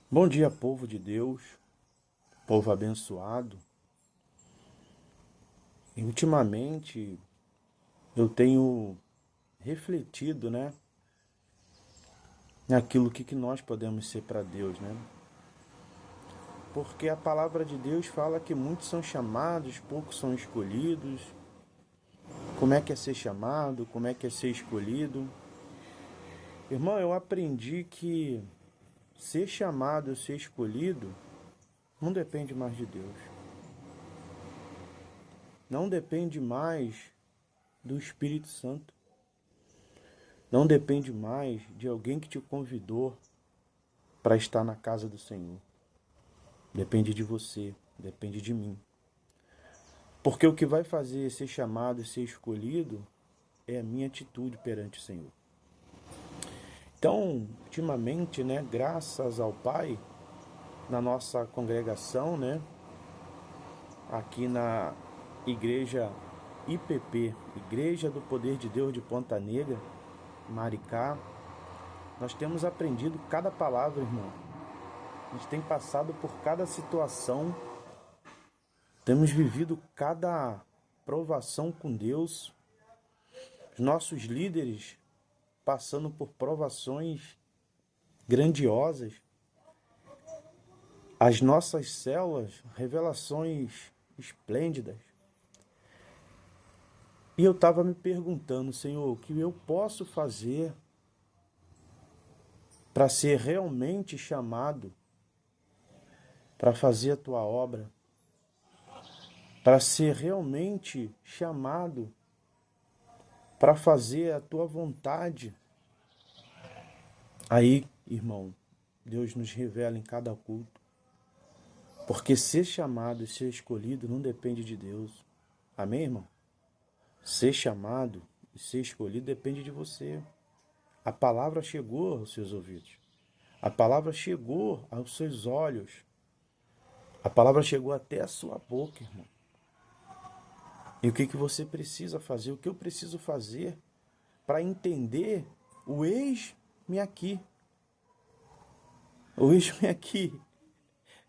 Bom dia, povo de Deus, povo abençoado. E ultimamente eu tenho refletido, naquilo que nós podemos ser para Deus, né? Porque a palavra de Deus fala que muitos são chamados, poucos são escolhidos. Como é que é ser chamado? Como é que é ser escolhido? Irmão, eu aprendi que ser chamado, ser escolhido, não depende mais de Deus. Não depende mais do Espírito Santo. Não depende mais de alguém que te convidou para estar na casa do Senhor. Depende de você, depende de mim. Porque o que vai fazer ser chamado e ser escolhido é a minha atitude perante o Senhor. Então, ultimamente, graças ao Pai, na nossa congregação, aqui na igreja IPP, Igreja do Poder de Deus de Ponta Negra, Maricá, nós temos aprendido cada palavra, irmão. A gente tem passado por cada situação, temos vivido cada provação com Deus. Os nossos líderes passando por provações grandiosas. As nossas células, revelações esplêndidas. E eu estava me perguntando, Senhor, o que eu posso fazer para ser realmente chamado para fazer a tua obra? Para ser realmente chamado para fazer a tua vontade? Aí, irmão, Deus nos revela em cada culto. Porque ser chamado e ser escolhido não depende de Deus. Amém, irmão? Ser chamado e ser escolhido depende de você. A palavra chegou aos seus ouvidos. A palavra chegou aos seus olhos. A palavra chegou até a sua boca, irmão. E o que você precisa fazer? O que eu preciso fazer para entender o eis-me aqui? O eis-me aqui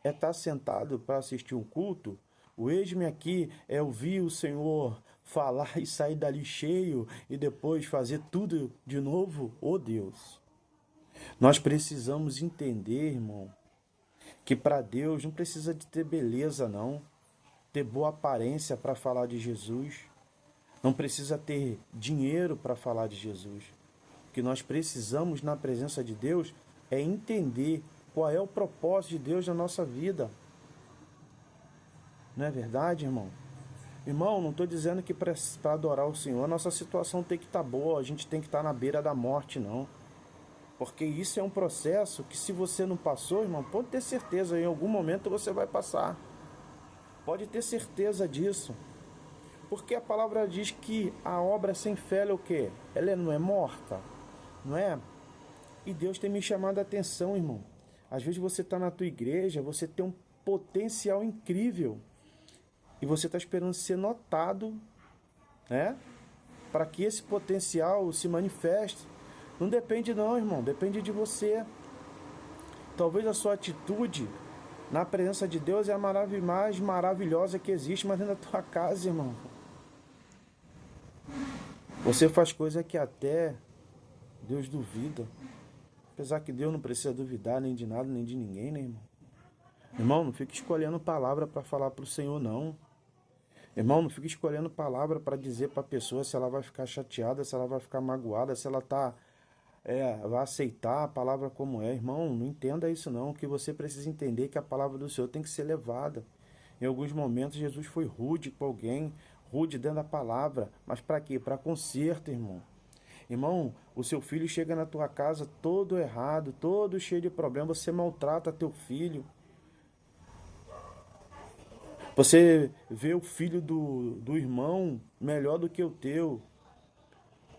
é estar sentado para assistir um culto. O eis-me aqui é ouvir o Senhor falar e sair dali cheio e depois fazer tudo de novo. Oh Deus, nós precisamos entender, irmão, que para Deus não precisa de ter beleza, não. Ter boa aparência para falar de Jesus. Não precisa ter dinheiro para falar de Jesus. O que nós precisamos na presença de Deus é entender qual é o propósito de Deus na nossa vida. Não é verdade, irmão? Irmão, não estou dizendo que para adorar o Senhor a nossa situação tem que estar boa, a gente tem que estar na beira da morte, não. Porque isso é um processo que se você não passou, irmão, pode ter certeza, em algum momento você vai passar. Pode ter certeza disso. Porque a palavra diz que a obra sem fé é o quê? Ela não é morta, não é? E Deus tem me chamado a atenção, irmão. Às vezes você está na tua igreja, você tem um potencial incrível. E você está esperando ser notado, para que esse potencial se manifeste. Não depende não, irmão, depende de você. Talvez a sua atitude na presença de Deus é a maravilha mais maravilhosa que existe, mas dentro da tua casa, irmão. Você faz coisa que até Deus duvida. Apesar que Deus não precisa duvidar nem de nada, nem de ninguém, né, irmão? Irmão, não fique escolhendo palavra para falar para o Senhor, não. Irmão, não fique escolhendo palavra para dizer para a pessoa se ela vai ficar chateada, se ela vai ficar magoada, se ela vai aceitar a palavra como é. Irmão, não entenda isso não. O que você precisa entender é que a palavra do Senhor tem que ser levada. Em alguns momentos Jesus foi rude com alguém, rude dentro da palavra. Mas para quê? Para conserto, irmão. Irmão, o seu filho chega na tua casa todo errado, todo cheio de problema, você maltrata teu filho. Você vê o filho do irmão melhor do que o teu.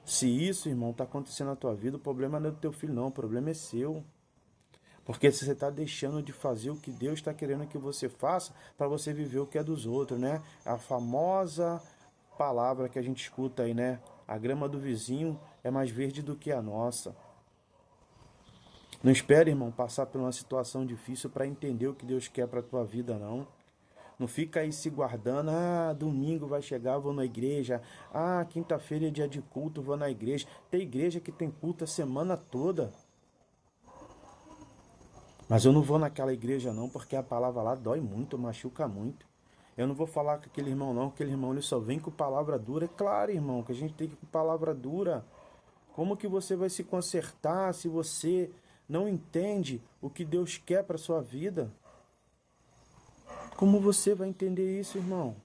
Se isso, irmão, está acontecendo na tua vida, o problema não é do teu filho, não. O problema é seu. Porque você está deixando de fazer o que Deus está querendo que você faça para você viver o que é dos outros, né? A famosa palavra que a gente escuta aí, né? A grama do vizinho é mais verde do que a nossa. Não espere, irmão, passar por uma situação difícil para entender o que Deus quer para a tua vida, não. Não fica aí se guardando, domingo vai chegar, vou na igreja, quinta-feira é dia de culto, vou na igreja. Tem igreja que tem culto a semana toda. Mas eu não vou naquela igreja não, porque a palavra lá dói muito, machuca muito. Eu não vou falar com aquele irmão não, aquele irmão ele só vem com palavra dura. É claro, irmão, que a gente tem que ir com palavra dura. Como que você vai se consertar se você não entende o que Deus quer para sua vida? Como você vai entender isso, irmão?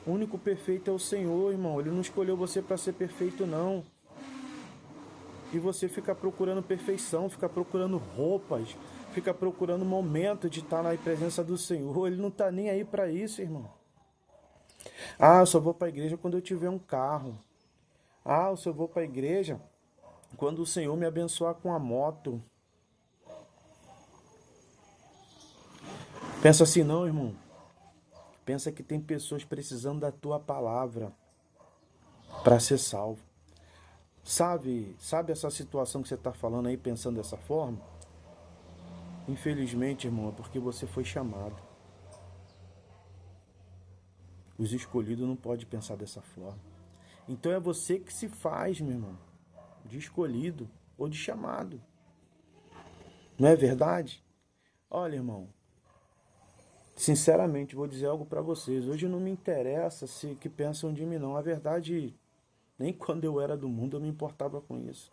O único perfeito é o Senhor, irmão. Ele não escolheu você para ser perfeito, não. E você fica procurando perfeição, fica procurando roupas, fica procurando momento de estar na presença do Senhor. Ele não está nem aí para isso, irmão. Eu só vou para a igreja quando eu tiver um carro. Eu só vou para a igreja quando o Senhor me abençoar com a moto. Pensa assim não, irmão. Pensa que tem pessoas precisando da tua palavra para ser salvo. Sabe essa situação que você está falando aí, pensando dessa forma? Infelizmente, irmão, é porque você foi chamado. Os escolhidos não podem pensar dessa forma. Então é você que se faz, meu irmão, de escolhido ou de chamado. Não é verdade? Olha, irmão, sinceramente, vou dizer algo para vocês. Hoje não me interessa se que pensam de mim, não. A verdade, nem quando eu era do mundo eu me importava com isso.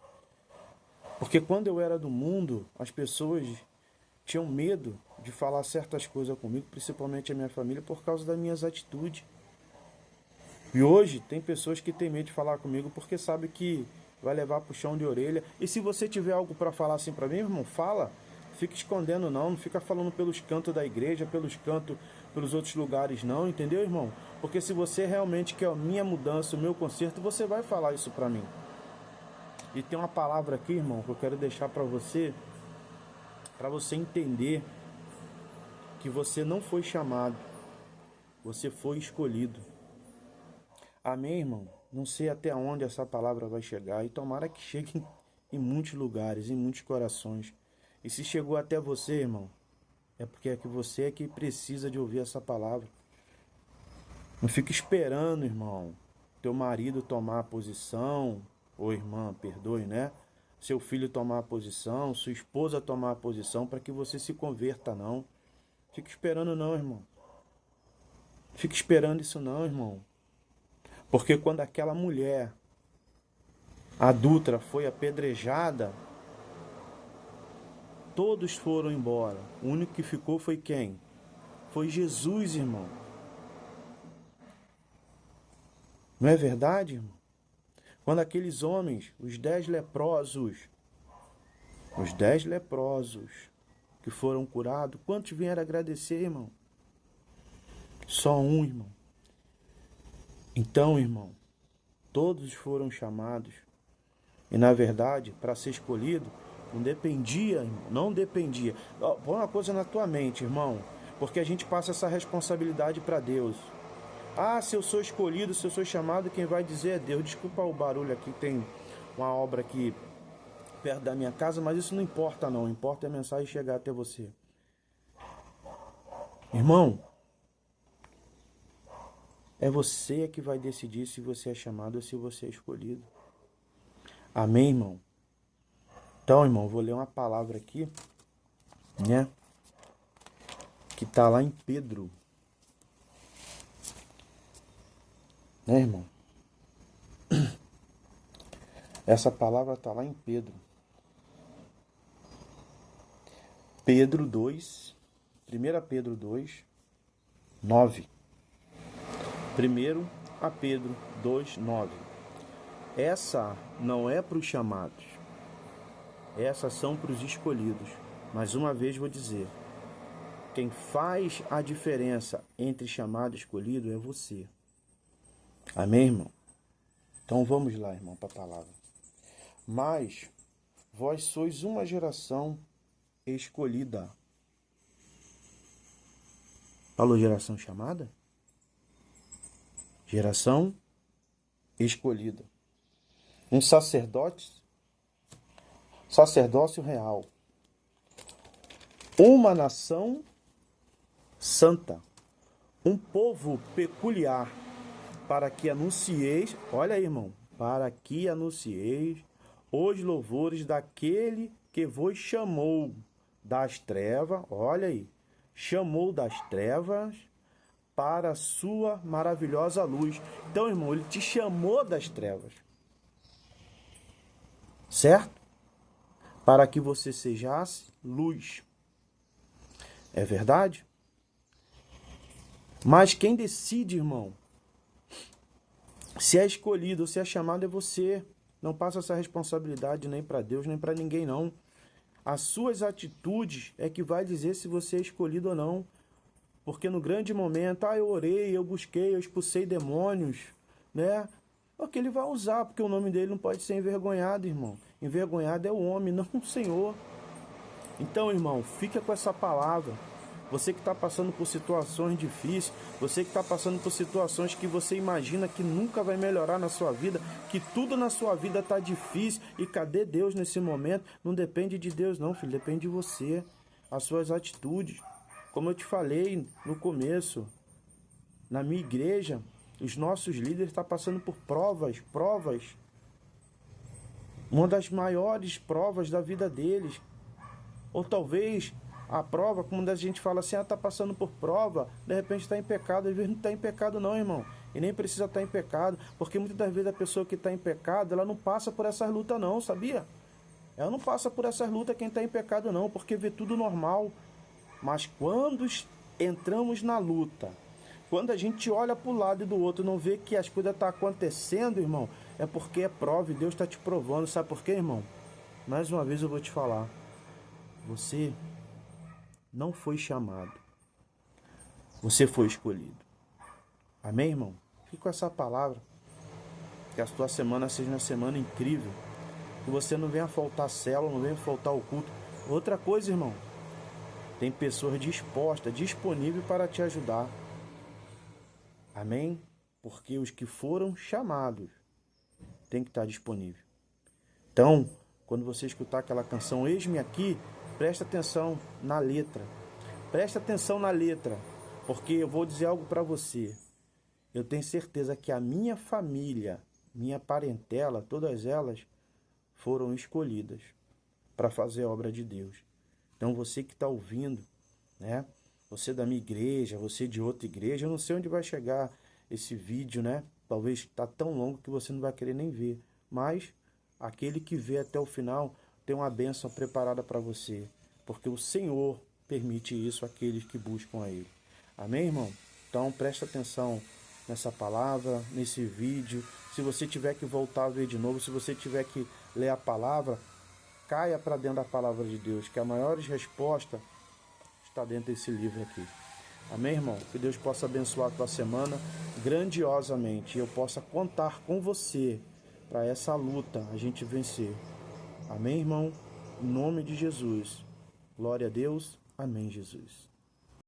Porque quando eu era do mundo, as pessoas tinham medo de falar certas coisas comigo, principalmente a minha família, por causa das minhas atitudes. E hoje tem pessoas que têm medo de falar comigo porque sabe que vai levar puxão de orelha. E se você tiver algo para falar assim para mim, irmão, fala. Fica escondendo não fica falando pelos cantos da igreja, pelos cantos, pelos outros lugares não, entendeu, irmão? Porque se você realmente quer a minha mudança, o meu conserto, você vai falar isso para mim. E tem uma palavra aqui, irmão, que eu quero deixar para você entender que você não foi chamado, você foi escolhido. Amém, irmão? Não sei até onde essa palavra vai chegar e tomara que chegue em muitos lugares, em muitos corações. E se chegou até você, irmão, é porque é que você é que precisa de ouvir essa palavra. Não fica esperando, irmão, teu marido tomar a posição, ou irmã, perdoe, né? Seu filho tomar a posição, sua esposa tomar a posição para que você se converta, não. Fica esperando não, irmão. Fica esperando isso não, irmão. Porque quando aquela mulher adúltera foi apedrejada, todos foram embora. O único que ficou foi quem? Foi Jesus, irmão. Não é verdade, irmão? Quando aqueles homens, os 10 leprosos que foram curados, quantos vieram agradecer, irmão? Só um, irmão. Então, irmão, todos foram chamados. E na verdade, para ser escolhido, não dependia, irmão, não dependia. Põe uma coisa na tua mente, irmão, porque a gente passa essa responsabilidade para Deus. Se eu sou escolhido, se eu sou chamado, quem vai dizer é Deus. Desculpa o barulho aqui, tem uma obra aqui perto da minha casa, mas isso não importa não, importa a mensagem chegar até você. Irmão, é você que vai decidir se você é chamado ou se você é escolhido. Amém, irmão? Então, irmão, vou ler uma palavra aqui, né? Que está lá em Pedro. Né, irmão? Essa palavra está lá em Pedro. Pedro 2, 1 Pedro 2, 9. 1 a Pedro 2, 9. Essa não é para os chamados. Essas são para os escolhidos. Mais uma vez vou dizer. Quem faz a diferença entre chamado e escolhido é você. Amém, irmão? Então vamos lá, irmão, para a palavra. Mas vós sois uma geração escolhida. Falou geração chamada? Geração escolhida. Um sacerdote sacerdócio real, uma nação santa, um povo peculiar, para que anuncieis, olha aí, irmão, para que anuncieis os louvores daquele que vos chamou das trevas, olha aí, chamou das trevas para a sua maravilhosa luz. Então, irmão, ele te chamou das trevas, certo? Para que você sejasse luz. É verdade? Mas quem decide, irmão, se é escolhido ou se é chamado é você. Não passa essa responsabilidade nem para Deus, nem para ninguém, não. As suas atitudes é que vai dizer se você é escolhido ou não. Porque no grande momento, eu orei, eu busquei, eu expulsei demônios, né? É o que ele vai usar, porque o nome dele não pode ser envergonhado, irmão. Envergonhado é o homem, não o Senhor. Então, irmão, fica com essa palavra. Você que está passando por situações difíceis, você que está passando por situações que você imagina que nunca vai melhorar na sua vida, que tudo na sua vida está difícil, e cadê Deus nesse momento? Não depende de Deus não, filho, depende de você, as suas atitudes. Como eu te falei no começo, na minha igreja, os nossos líderes estão passando por provas. Uma das maiores provas da vida deles. Ou talvez a prova, quando a gente fala assim, está passando por prova, de repente está em pecado. Às vezes não está em pecado não, irmão. E nem precisa estar em pecado, porque muitas das vezes a pessoa que está em pecado, ela não passa por essas lutas não, sabia? Ela não passa por essas lutas quem está em pecado não, porque vê tudo normal. Mas quando entramos na luta, quando a gente olha para o lado e do outro e não vê que as coisas estão acontecendo, irmão, é porque é prova e Deus está te provando. Sabe por quê, irmão? Mais uma vez eu vou te falar. Você não foi chamado. Você foi escolhido. Amém, irmão? Fique com essa palavra. Que a sua semana seja uma semana incrível. Que você não venha faltar célula, não venha faltar o culto. Outra coisa, irmão. Tem pessoas dispostas, disponíveis para te ajudar. Amém? Porque os que foram chamados têm que estar disponíveis. Então, quando você escutar aquela canção Eis-me Aqui, presta atenção na letra. Presta atenção na letra. Porque eu vou dizer algo para você. Eu tenho certeza que a minha família, minha parentela, todas elas foram escolhidas para fazer a obra de Deus. Então você que está ouvindo, né? Você da minha igreja, você de outra igreja, eu não sei onde vai chegar esse vídeo, né? Talvez está tão longo que você não vai querer nem ver. Mas aquele que vê até o final tem uma bênção preparada para você. Porque o Senhor permite isso àqueles que buscam a Ele. Amém, irmão? Então presta atenção nessa palavra, nesse vídeo. Se você tiver que voltar a ver de novo, se você tiver que ler a palavra, caia para dentro da palavra de Deus, que a maior resposta está dentro desse livro aqui. Amém, irmão? Que Deus possa abençoar a tua semana grandiosamente e eu possa contar com você para essa luta a gente vencer. Amém, irmão? Em nome de Jesus. Glória a Deus. Amém, Jesus.